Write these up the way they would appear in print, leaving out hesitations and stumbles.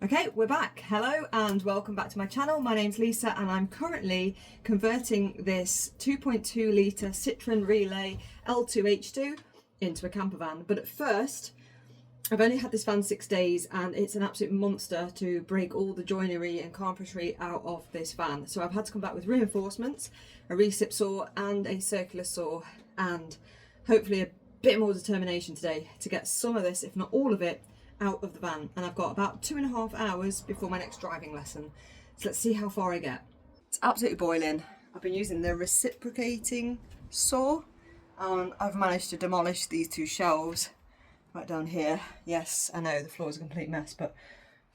Okay, we're back. Hello and welcome back to my channel. My name's Lisa and I'm currently converting this 2.2 litre Citroen Relay L2H2 into a camper van. But at first, I've only had this van 6 days and it's an absolute monster to break all the joinery and carpentry out of this van. So I've had to come back with reinforcements, a recip saw and a circular saw, and hopefully a bit more determination today to get some of this, if not all of it, out of the van. And I've got about 2.5 hours before my next driving lesson, so let's see how far I get. It's absolutely boiling. I've been using the reciprocating saw and I've managed to demolish these two shelves right down here. Yes, I know the floor's a complete mess, but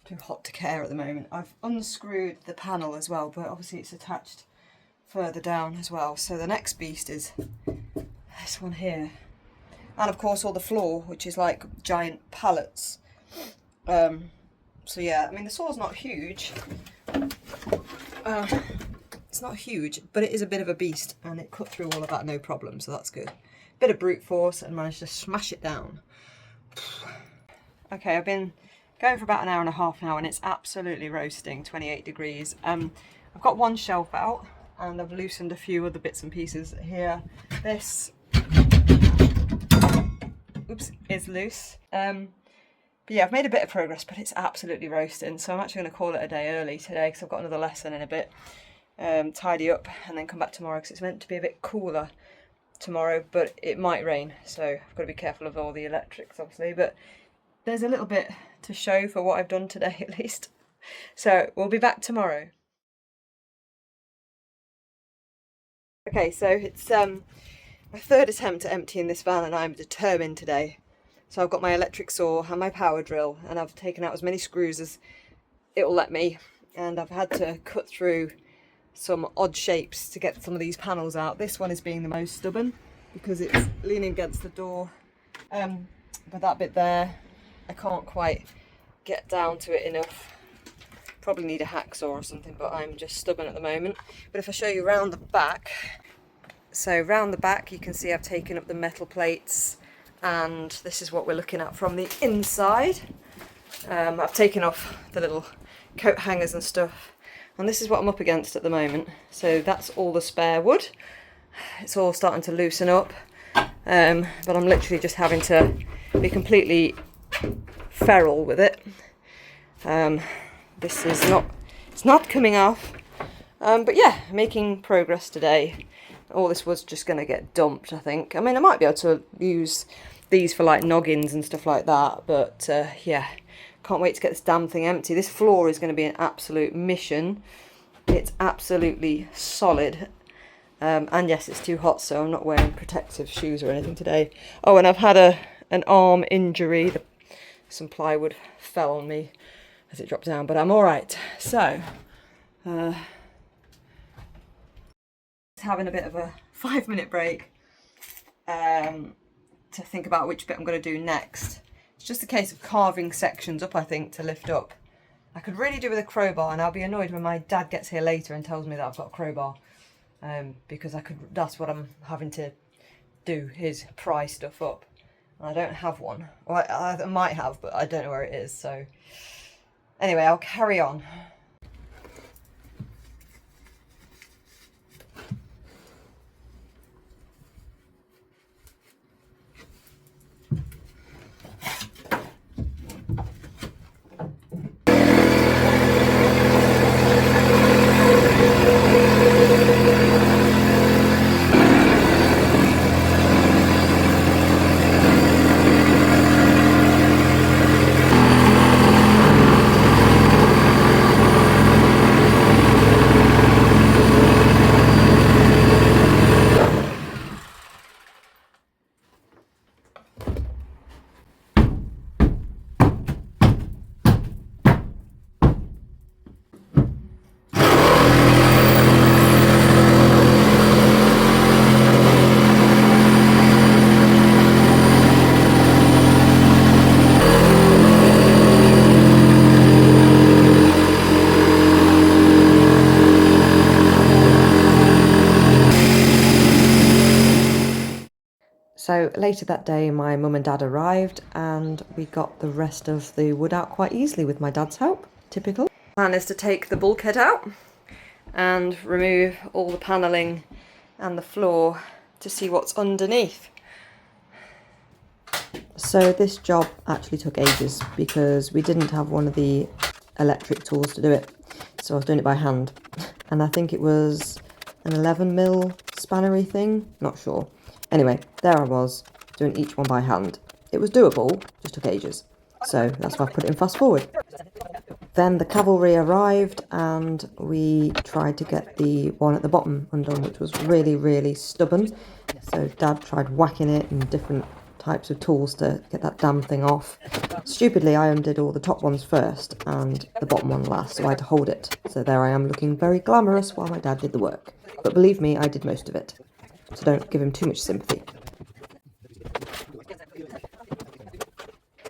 too hot to care at the moment. I've unscrewed the panel as well, but obviously it's attached further down as well. So the next beast is this one here. And of course all the floor, which is like giant pallets. So yeah, I mean the saw's not huge. It's not huge, but it is a bit of a beast, and it cut through all of that no problem, so that's good. Bit of brute force and managed to smash it down. Okay, I've been going for about an hour and a half now and it's absolutely roasting, 28 degrees. I've got one shelf out and I've loosened a few other bits and pieces here. This is loose. But yeah, I've made a bit of progress, but it's absolutely roasting. So I'm actually going to call it a day early today because I've got another lesson in a bit. Tidy up and then come back tomorrow because it's meant to be a bit cooler tomorrow, but it might rain. So I've got to be careful of all the electrics, obviously. But there's a little bit to show for what I've done today, at least. So we'll be back tomorrow. Okay, so it's my third attempt at emptying this van and I'm determined today. So I've got my electric saw and my power drill and I've taken out as many screws as it'll let me, and I've had to cut through some odd shapes to get some of these panels out. This one is being the most stubborn because it's leaning against the door, but that bit there I can't quite get down to it enough. Probably need a hacksaw or something, but I'm just stubborn at the moment. But if I show you round the back, so round the back you can see I've taken up the metal plates, and this is what we're looking at from the inside. I've taken off the little coat hangers and stuff, and this is what I'm up against at the moment. So that's all the spare wood. It's all starting to loosen up, but I'm literally just having to be completely feral with it. This is it's not coming off, but yeah, making progress today. All this was just going to get dumped, I think. I mean, I might be able to use these for like noggins and stuff like that, but yeah, can't wait to get this damn thing empty. This floor is going to be an absolute mission. It's absolutely solid, and yes, it's too hot, so I'm not wearing protective shoes or anything today. Oh, and I've had an arm injury. Some plywood fell on me as it dropped down, but I'm all right. So having a bit of a 5-minute break to think about which bit I'm going to do next. It's just a case of carving sections up, I think, to lift up. I could really do with a crowbar, and I'll be annoyed when my dad gets here later and tells me that I've got a crowbar, because that's what I'm having to do, is pry stuff up. And I don't have one. Well, I might have, but I don't know where it is. So anyway, I'll carry on. So later that day, my mum and dad arrived and we got the rest of the wood out quite easily with my dad's help. typical. Plan is to take the bulkhead out and remove all the panelling and the floor to see what's underneath. So this job actually took ages because we didn't have one of the electric tools to do it. So I was doing it by hand. And I think it was an 11mm spannery thing, not sure. Anyway, there I was, doing each one by hand. It was doable, just took ages. So that's why I've put it in fast forward. Then the cavalry arrived and we tried to get the one at the bottom undone, which was really, really stubborn. So Dad tried whacking it and different types of tools to get that damn thing off. Stupidly, I undid all the top ones first and the bottom one last, so I had to hold it. So there I am looking very glamorous while my dad did the work. But believe me, I did most of it. So don't give him too much sympathy.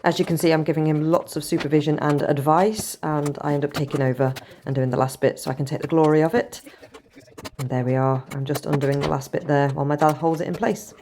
As you can see, I'm giving him lots of supervision and advice, and I end up taking over and doing the last bit so I can take the glory of it. And there we are. I'm just undoing the last bit there while my dad holds it in place.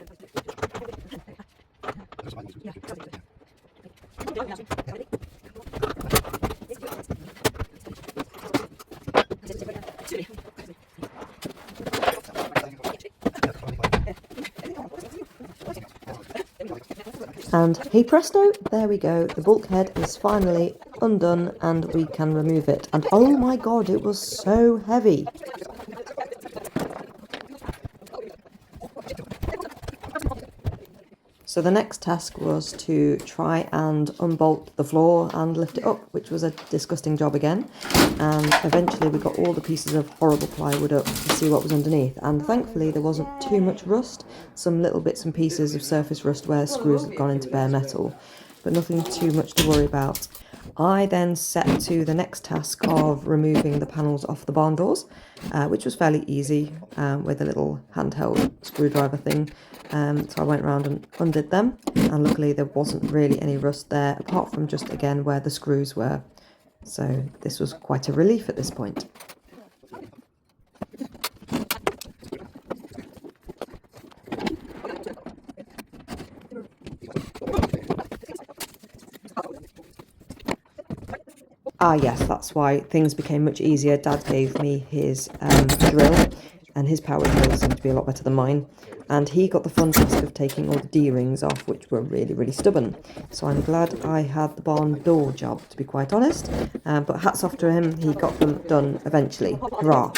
And hey presto, there we go, the bulkhead is finally undone and we can remove it. And oh my god, it was so heavy. So the next task was to try and unbolt the floor and lift it up, which was a disgusting job again. And eventually we got all the pieces of horrible plywood up to see what was underneath. And thankfully there wasn't too much rust, some little bits and pieces of surface rust where screws had gone into bare metal, but nothing too much to worry about. I then set to the next task of removing the panels off the barn doors, which was fairly easy with a little handheld screwdriver thing. So I went around and undid them, and luckily there wasn't really any rust there, apart from just again where the screws were. So this was quite a relief at this point. Ah yes, that's why things became much easier. Dad gave me his drill, and his power drill seemed to be a lot better than mine. And he got the fun task of taking all the D-rings off, which were really, really stubborn. So I'm glad I had the barn door job, to be quite honest. But hats off to him, he got them done eventually. Hurrah!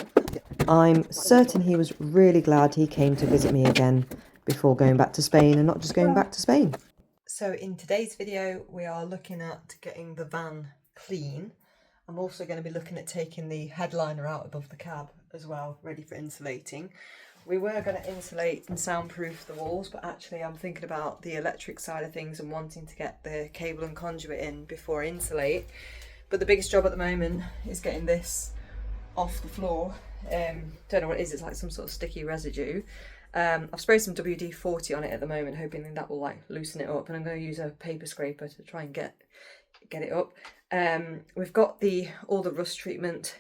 I'm certain he was really glad he came to visit me again before going back to Spain, and not just going back to Spain. So in today's video, we are looking at getting the van clean. I'm also going to be looking at taking the headliner out above the cab as well, ready for insulating. We were going to insulate and soundproof the walls, but actually I'm thinking about the electric side of things and wanting to get the cable and conduit in before I insulate. But the biggest job at the moment is getting this off the floor. Don't know what it is, it's like some sort of sticky residue. I've sprayed some WD-40 on it at the moment, hoping that will like loosen it up, and I'm going to use a paper scraper to try and get it up. We've got all the rust treatment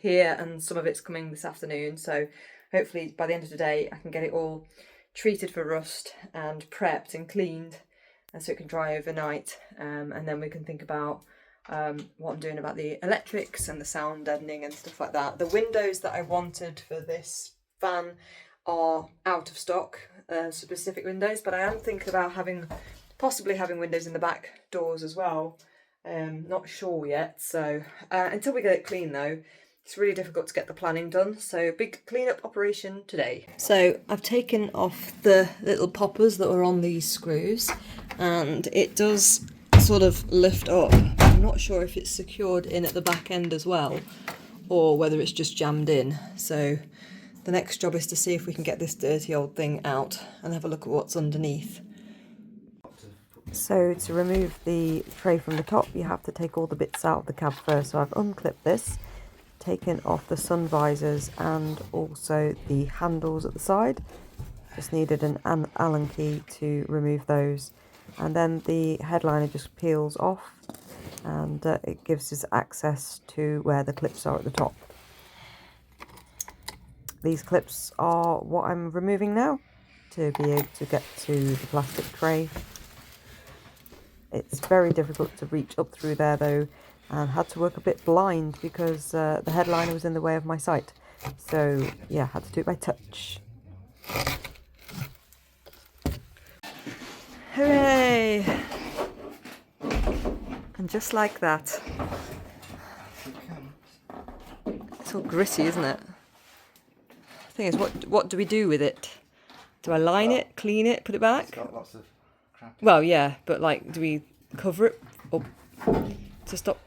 here, and some of it's coming this afternoon, so hopefully by the end of the day I can get it all treated for rust and prepped and cleaned, and so it can dry overnight, and then we can think about what I'm doing about the electrics and the sound deadening and stuff like that. The windows that I wanted for this van are out of stock, specific windows, but I am thinking about possibly having windows in the back doors as well. Not sure yet, so until we get it clean though, it's really difficult to get the planning done, so big cleanup operation today. So I've taken off the little poppers that were on these screws, and it does sort of lift up. I'm not sure if it's secured in at the back end as well, or whether it's just jammed in. So the next job is to see if we can get this dirty old thing out and have a look at what's underneath. So to remove the tray from the top, you have to take all the bits out of the cab first. So I've unclipped this, taken off the sun visors and also the handles at the side. Just needed an Allen key to remove those. And then the headliner just peels off, and it gives us access to where the clips are at the top. These clips are what I'm removing now to be able to get to the plastic tray. It's very difficult to reach up through there though, and had to work a bit blind because the headliner was in the way of my sight. So yeah, had to do it by touch. Hooray! And just like that. It's all gritty, isn't it? The thing is, what do we do with it? Do I line it, clean it, put it back? It's got lots of crap. Well, yeah, but like, do we cover it up to stop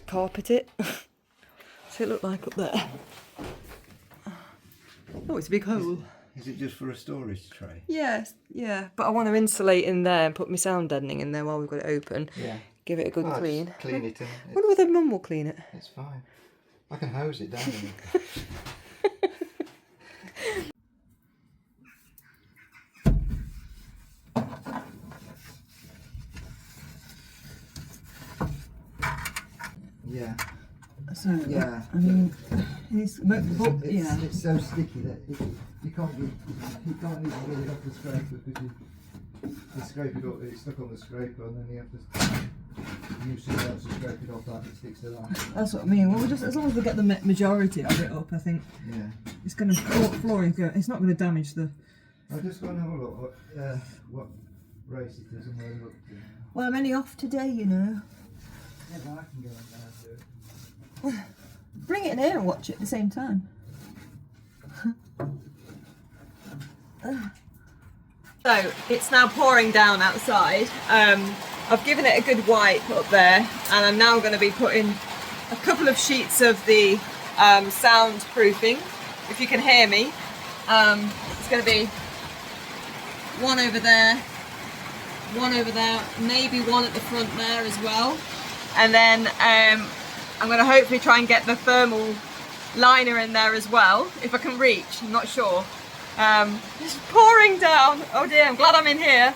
carpet it? What's it look like up there? Oh, it's a big hole. Is it just for a storage tray? Yes, yeah, but I want to insulate in there and put my sound deadening in there while we've got it open. Yeah. Give it a good clean. Just clean it. I wonder whether Mum will clean it. It's fine. I can hose it down. Yeah. So, yeah. I mean, it's so sticky that you can't even get it off the scraper because the scraper it's stuck on the scraper and then you have to use something else to scrape it off that it sticks to that. That's what I mean. Well, just as long as we get the majority of it up, I think. Yeah. It's going to flooring. It's not going to damage the. I'll just go and have a look what race it is and where we're up to. Well, I'm only off today, you know. Yeah, well, I can go and do it. Bring it in here and watch it at the same time. So it's now pouring down outside. I've given it a good wipe up there, and I'm now going to be putting a couple of sheets of the soundproofing. If you can hear me, it's going to be one over there, maybe one at the front there as well, and then I'm going to hopefully try and get the thermal liner in there as well, if I can reach. I'm not sure. It's pouring down. Oh dear, I'm glad I'm in here.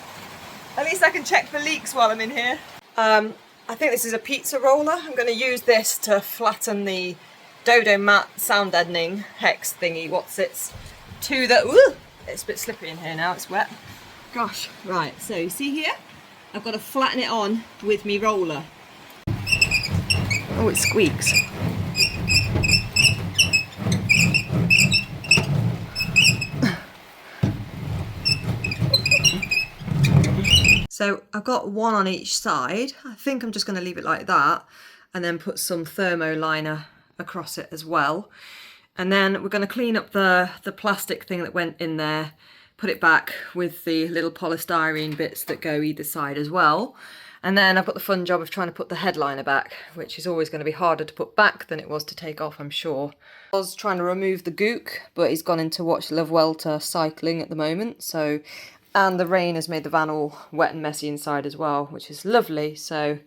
At least I can check for leaks while I'm in here. I think this is a pizza roller. I'm going to use this to flatten the Dodo Mat sound deadening hex thingy. To the... Ooh, it's a bit slippery in here now, it's wet. Gosh, right, so you see here? I've got to flatten it on with me roller. Oh, it squeaks. So I've got one on each side. I think I'm just going to leave it like that and then put some thermo liner across it as well. And then we're going to clean up the plastic thing that went in there, put it back with the little polystyrene bits that go either side as well. And then I've got the fun job of trying to put the headliner back, which is always going to be harder to put back than it was to take off, I'm sure. I was trying to remove the gook, but he's gone into watch Love Welter cycling at the moment, so... And the rain has made the van all wet and messy inside as well, which is lovely. So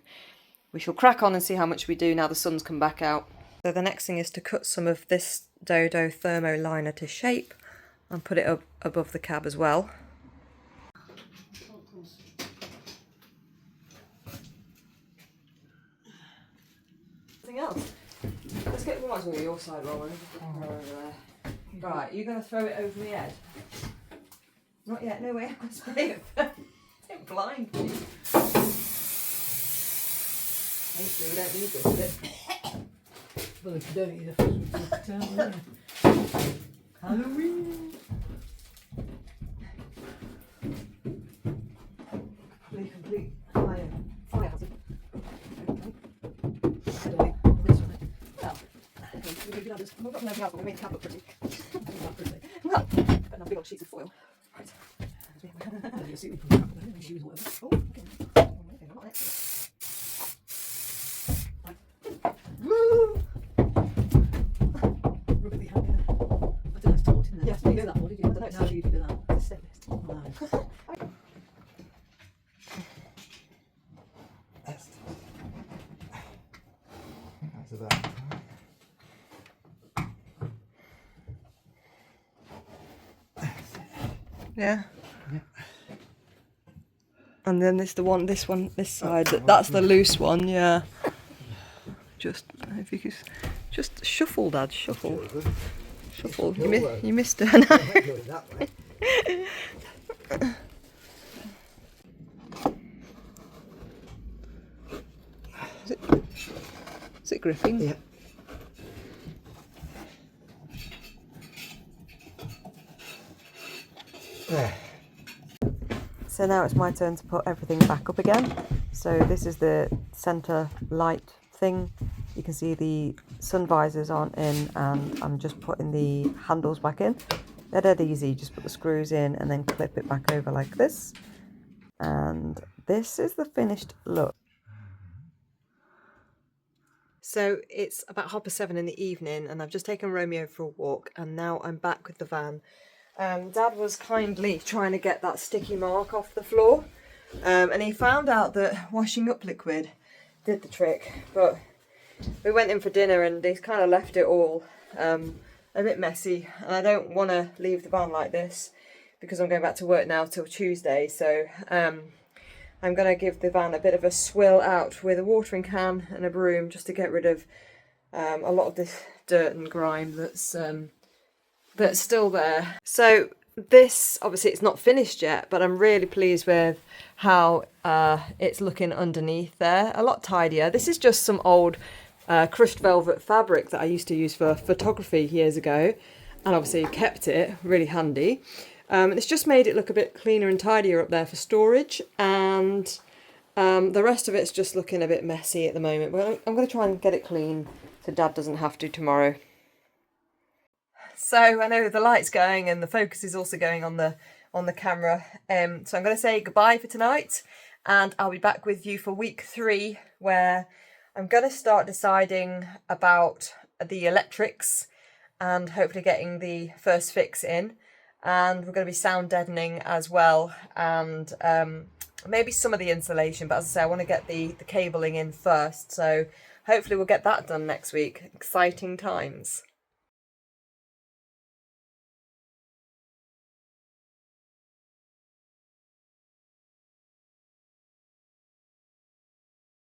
we shall crack on and see how much we do now the sun's come back out. So the next thing is to cut some of this Dodo thermo liner to shape and put it up above the cab as well. Anything else? Let's get one on your side rolling. Over there. Right, you're going to throw it over the head? Not yet, no way, I can spray it first. Don't blind me. Hopefully we don't need this bit. Well, if you don't need a first week, Halloween! Complete fire hazard. well, We've got nothing else, we made the cab look pretty. Well, but now big old sheets of foil. Right. you see, we can wrap it in and use whatever. Oh, okay. Oh, okay, not on it. Right. Woo! Rub it behind me there. I don't know, it's taut, isn't it? Yes, you do that, what did you? I don't know, How do you do that? It's stainless. Right. That's about. Yeah. Yeah. And then there's this side. That's the loose one, yeah. Just, if you could, just shuffle, Dad, shuffle. Shuffle. You missed her now. That way. it, Griffin? Yeah. There. So now it's my turn to put everything back up again. So this is the centre light thing. You can see the sun visors aren't in, and I'm just putting the handles back in. They're dead easy, just put the screws in and then clip it back over like this. And this is the finished look. So it's about 7:30 in the evening and I've just taken Romeo for a walk and now I'm back with the van. Dad was kindly trying to get that sticky mark off the floor, and he found out that washing up liquid did the trick, but we went in for dinner and he's kind of left it all a bit messy, and I don't want to leave the van like this because I'm going back to work now till Tuesday, so I'm going to give the van a bit of a swill out with a watering can and a broom just to get rid of a lot of this dirt and grime that's still there. So this, obviously it's not finished yet, but I'm really pleased with how it's looking underneath there. A lot tidier. This is just some old crushed velvet fabric that I used to use for photography years ago, and obviously kept it really handy. It's just made it look a bit cleaner and tidier up there for storage, and the rest of it's just looking a bit messy at the moment, but I'm going to try and get it clean so Dad doesn't have to tomorrow. So I know the light's going and the focus is also going on the camera, so I'm going to say goodbye for tonight, and I'll be back with you for week 3, where I'm going to start deciding about the electrics and hopefully getting the first fix in, and we're going to be sound deadening as well, and maybe some of the insulation, but as I say, I want to get the cabling in first, so hopefully we'll get that done next week. Exciting times.